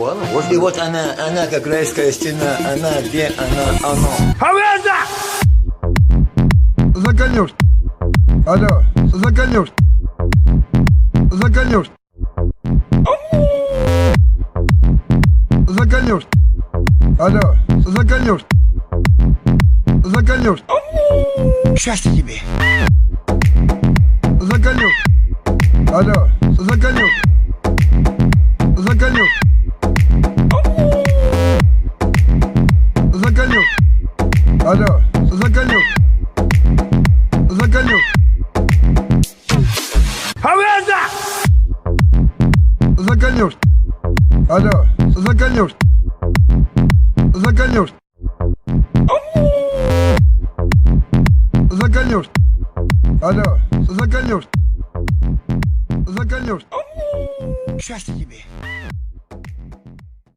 Вон, и вот она как райская стена. Она, где она, оно. Законешь. Алло, законешь. Законешь. Законешь. Алло, законешь. Законешь. Счастья тебе. Законешь. Алло, законешь. Законешь. Законешь. Алло, законешь. Законешь. Законешь. Алло, законешь. Законешь. Законешь. Алло, законешь. Законешь. Счастья тебе.